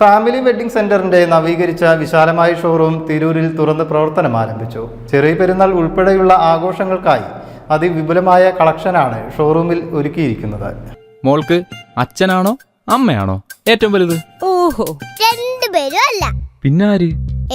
Family wedding സെന്ററിന്റെ നവീകരിച്ച വിശാലമായ ഷോറൂം തിരൂരിൽ തുറന്ന് പ്രവർത്തനം ആരംഭിച്ചു. ചെറിയ പെരുന്നാൾ ഉൾപ്പെടെയുള്ള ആഘോഷങ്ങൾക്കായി അതിവിപുലമായ കളക്ഷനാണ് ഷോറൂമിൽ ഒരുക്കിയിരിക്കുന്നത്. മോൾക്ക് അച്ഛനാണോ അമ്മയാണോ ഏറ്റവും വലുത്? ഓഹോ, രണ്ടുപേരും അല്ല. പിന്നാര്?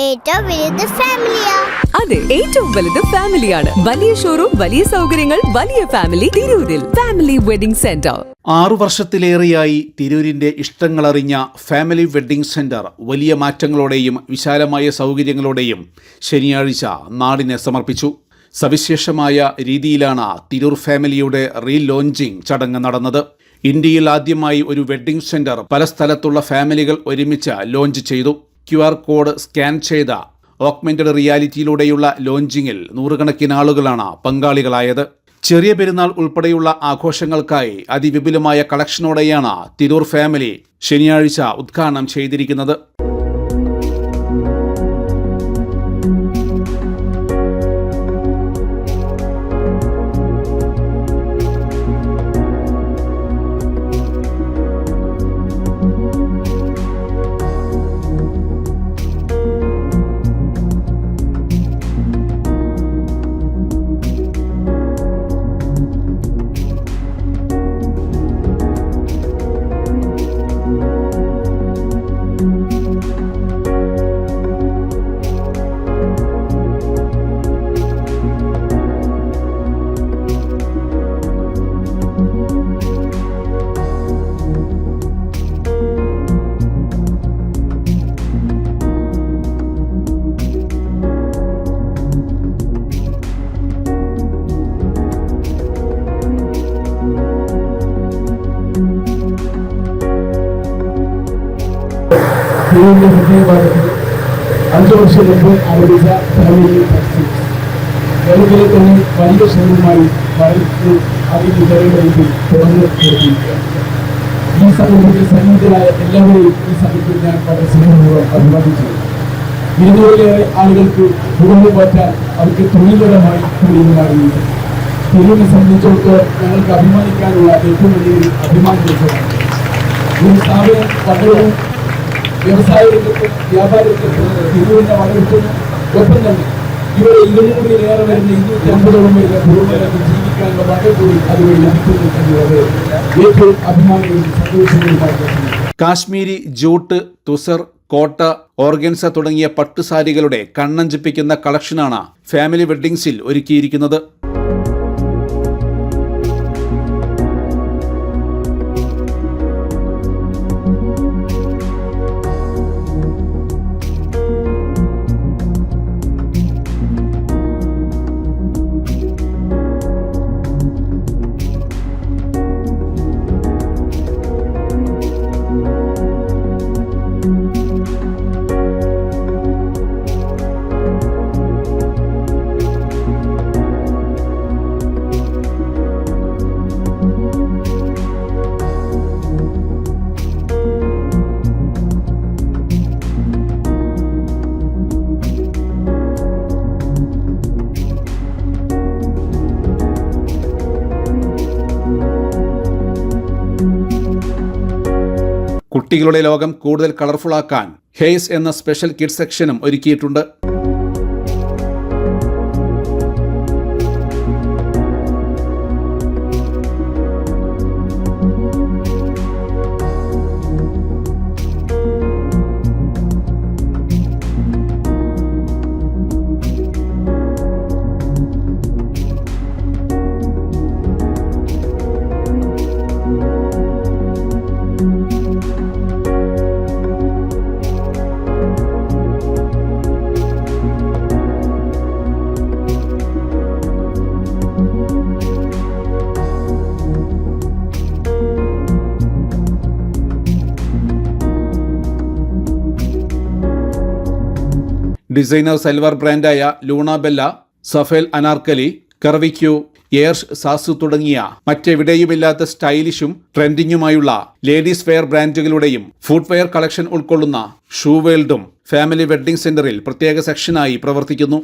ഏറ്റവും വലുത് ഫാമിലിയാ. അതെ, ഏറ്റവും വലുത് ഫാമിലിയാണ്. വലിയ ഷോറൂം, വലിയ സൗകര്യങ്ങൾ, വലിയ ഫാമിലി. തിരൂരിൽ ഫാമിലി വെഡിംഗ് സെന്റർ. 6 വർഷത്തിലേറെയായി തിരൂരിന്റെ ഇഷ്ടങ്ങളറിഞ്ഞ ഫാമിലി വെഡ്ഡിംഗ് സെന്റർ വലിയ മാറ്റങ്ങളോടെയും വിശാലമായ സൗകര്യങ്ങളോടെയും ശനിയാഴ്ച നാടിനെ സമർപ്പിച്ചു. സവിശേഷമായ രീതിയിലാണ് തിരൂർ ഫാമിലിയുടെ റീലോഞ്ചിങ് ചടങ്ങ് നടന്നത്. ഇന്ത്യയിൽ ആദ്യമായി ഒരു വെഡ്ഡിംഗ് സെന്റർ പല സ്ഥലത്തുള്ള ഫാമിലികൾ ഒരുമിച്ച് ലോഞ്ച് ചെയ്തു. QR കോഡ് സ്കാൻ ചെയ്ത ഓഗ്മെന്റഡ് റിയാലിറ്റിയിലൂടെയുള്ള ലോഞ്ചിങ്ങിൽ നൂറുകണക്കിന് ആളുകളാണ് പങ്കാളികളായത്. ചെറിയ പെരുന്നാൾ ഉൾപ്പെടെയുള്ള ആഘോഷങ്ങൾക്കായി അതിവിപുലമായ കളക്ഷനോടെയാണ് തിരൂർ ഫാമിലി ശനിയാഴ്ച ഉദ്ഘാടനം ചെയ്തിരിക്കുന്നത്. ഹൃദയഭാഗത്ത് 5 വർഷം മുമ്പ് ആരംഭിച്ച ഫാമിലി ടാക്സി കേരളത്തിലെ തന്നെ വലിയ ഷോറൂമായി വളർത്തി അതിന്റെ ജനങ്ങൾക്ക് തുറന്നു കൊടുത്തിരിക്കുകയാണ്. ഈ സമൂഹത്തിൽ സന്നിഹിതരായ എല്ലാവരെയും ഈ സമയത്ത് ഞാൻ വളരെ സ്നേഹപൂർവ്വം അഭിവാദിച്ചു. 200-ലേറെ ആളുകൾക്ക് തുറന്നു പറ്റാൻ അവർക്ക് തൊഴിൽപരമായി കൂടി മാറിയിട്ടുണ്ട്. തിരൂരിനെ സംബന്ധിച്ചിടത്തോളം ഞങ്ങൾക്ക് അഭിമാനിക്കാനുള്ള ഏറ്റവും വലിയൊരു അഭിമാനം ഈ സ്ഥാപനം പലരും വ്യവസായ രംഗത്തും വ്യാപാര രംഗത്തും തിരൂരിനെ വളർത്തുന്നു. ഒപ്പം തന്നെ ഇവിടെ 200-ലേറെ വരുന്ന 250-ഓളം വരുന്ന കുടുംബങ്ങൾക്ക് ജീവിക്കാനുള്ള വക കൂടി അതുവഴി ലഭിക്കുന്നു എന്നുള്ളത് ഏറ്റവും അഭിമാനവും സന്തോഷവുമായി. കാശ്മീരി, ജൂട്ട്, തുസർ, കോട്ട, ഓർഗൻസ തുടങ്ങിയ പട്ടുസാരികളുടെ കണ്ണഞ്ചിപ്പിക്കുന്ന കളക്ഷനാണ് ഫാമിലി വെഡ്ഡിംഗ്സിൽ ഒരുക്കിയിരിക്കുന്നത്. കുട്ടികളുടെ ലോകം കൂടുതൽ കളർഫുള്ളാക്കാൻ ഹേസ് എന്ന സ്പെഷ്യൽ കിഡ്സ് സെക്ഷനും ഒരുക്കിയിട്ടുണ്ട്. ഡിസൈനർ സൽവാർ ബ്രാൻഡായ ലൂണ ബെല്ല, സഫേൽ അനാർക്കലി, കർവിക്യൂ, എയർഷ് സാസു തുടങ്ങിയ മറ്റെവിടെയുമില്ലാത്ത സ്റ്റൈലിഷും ട്രെൻഡിങ്ങുമായുള്ള ലേഡീസ് വെയർ ബ്രാൻഡുകളുടെയും ഫുട്വെയർ കളക്ഷൻ ഉൾക്കൊള്ളുന്ന ഷൂ വേൾഡും ഫാമിലി വെഡ്ഡിംഗ് സെന്ററിൽ പ്രത്യേക സെക്ഷനായി പ്രവർത്തിക്കുന്നു.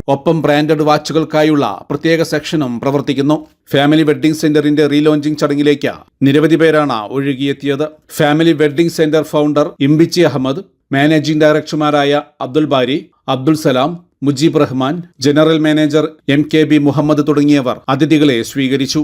ഒപ്പം ബ്രാൻഡഡ് വാച്ചുകൾക്കായുള്ള പ്രത്യേക സെക്ഷനും പ്രവർത്തിക്കുന്നു. ഫാമിലി വെഡ്ഡിംഗ് സെന്ററിന്റെ റീലോഞ്ചിംഗ് ചടങ്ങിലേക്ക് നിരവധി പേരാണ് ഒഴുകിയെത്തിയത്. Family wedding centre founder Imbichi Ahmed, managing ഡയറക്ടർമാരായ Abdul Bari, Abdul Salam, Mujeeb Rahman, general manager MKB Muhammad തുടങ്ങിയവർ അതിഥികളെ സ്വീകരിച്ചു.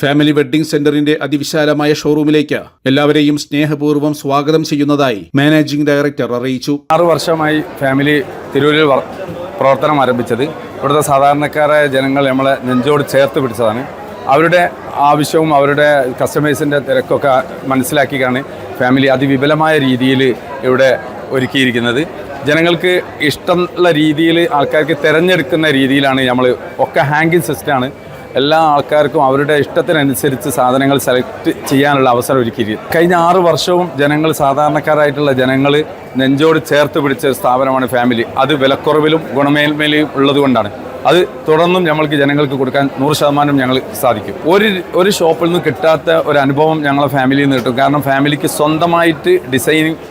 ഫാമിലി വെഡ്ഡിംഗ് സെന്ററിന്റെ അതിവിശാലമായ ഷോറൂമിലേക്ക് എല്ലാവരെയും സ്നേഹപൂർവ്വം സ്വാഗതം ചെയ്യുന്നതായി മാനേജിംഗ് ഡയറക്ടർ അറിയിച്ചു. 6 വർഷമായി ഫാമിലി തിരൂരിൽ പ്രവർത്തനം ആരംഭിച്ചത്. ഇവിടുത്തെ സാധാരണക്കാരായ ജനങ്ങൾ നമ്മളെ നെഞ്ചോട് ചേർത്ത് പിടിച്ചതാണ്. അവരുടെ ആവശ്യവും അവരുടെ കസ്റ്റമേഴ്സിൻ്റെ തിരക്കൊക്കെ മനസ്സിലാക്കിയാണ് ഫാമിലി അതിവിപുലമായ രീതിയിൽ ഇവിടെ ഒരുക്കിയിരിക്കുന്നത്. ജനങ്ങൾക്ക് ഇഷ്ടമുള്ള രീതിയിൽ ആൾക്കാർക്ക് തിരഞ്ഞെടുക്കുന്ന രീതിയിലാണ് നമ്മൾ ഒക്കെ ഹാങ്കിങ് സിസ്റ്റമാണ്. എല്ലാ ആൾക്കാർക്കും അവരുടെ ഇഷ്ടത്തിനനുസരിച്ച് സാധനങ്ങൾ സെലക്ട് ചെയ്യാനുള്ള അവസരം ഒരുക്കിയിരിക്കും. കഴിഞ്ഞ 6 വർഷവും ജനങ്ങൾ, സാധാരണക്കാരായിട്ടുള്ള ജനങ്ങൾ നെഞ്ചോട് ചേർത്ത് പിടിച്ച ഒരു സ്ഥാപനമാണ് ഫാമിലി. അത് വിലക്കുറവിലും ഗുണമേന്മയിലും ഉള്ളതുകൊണ്ടാണ്. അത് തുടർന്നും ഞങ്ങൾക്ക് ജനങ്ങൾക്ക് കൊടുക്കാൻ 100% ഞങ്ങൾ സാധിക്കും. ഒരു ഷോപ്പിൽ നിന്ന് കിട്ടാത്ത ഒരു അനുഭവം ഞങ്ങളെ ഫാമിലിയിൽ നിന്ന് കിട്ടും. കാരണം ഫാമിലിക്ക് സ്വന്തമായിട്ട് ഡിസൈനിങ്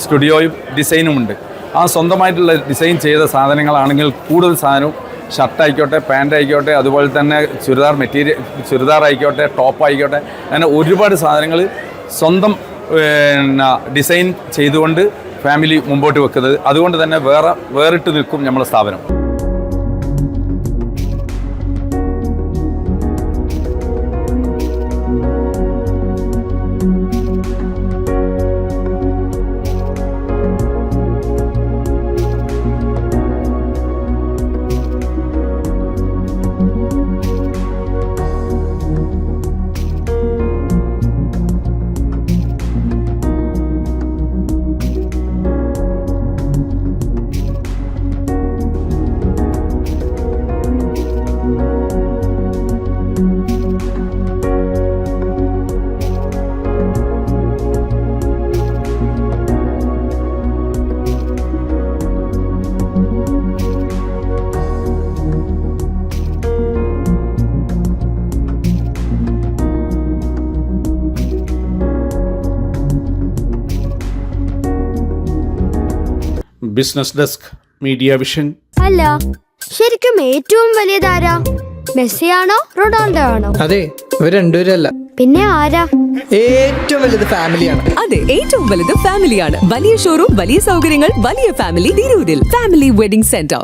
സ്റ്റുഡിയോയും ഡിസൈനും ഉണ്ട്. ആ സ്വന്തമായിട്ടുള്ള ഡിസൈൻ ചെയ്ത സാധനങ്ങളാണെങ്കിൽ കൂടുതൽ സാധനവും ഷർട്ട് ആയിക്കോട്ടെ, പാൻ്റ് ആയിക്കോട്ടെ, അതുപോലെ തന്നെ ചുരിദാർ ആയിക്കോട്ടെ, ടോപ്പ് ആയിക്കോട്ടെ, അങ്ങനെ ഒരുപാട് സാധനങ്ങൾ സ്വന്തം ഡിസൈൻ ചെയ്തുകൊണ്ട് ഫാമിലി മുമ്പോട്ട് വെക്കുന്നത്. അതുകൊണ്ട് തന്നെ വേറിട്ട് നിൽക്കും നമ്മുടെ സ്ഥാപനം. Business desk, media vision. അല്ല, ശരിക്കും ഏറ്റവും വലിയതാരാ? മെസ്സിയാണോ റൊണാൾഡോ ആണോ? അതെ, ഇവർ രണ്ടുപേരല്ല. പിന്നെ ആരാ? ഏറ്റവും വലുത് ഫാമിലിയാണ്. അതെ, ഏറ്റവും വലുത് ഫാമിലിയാണ്. വലിയ ഷോറൂം, വലിയ സൗകര്യങ്ങൾ, വലിയ ഫാമിലി തിരൂരിൽ. Family wedding centre.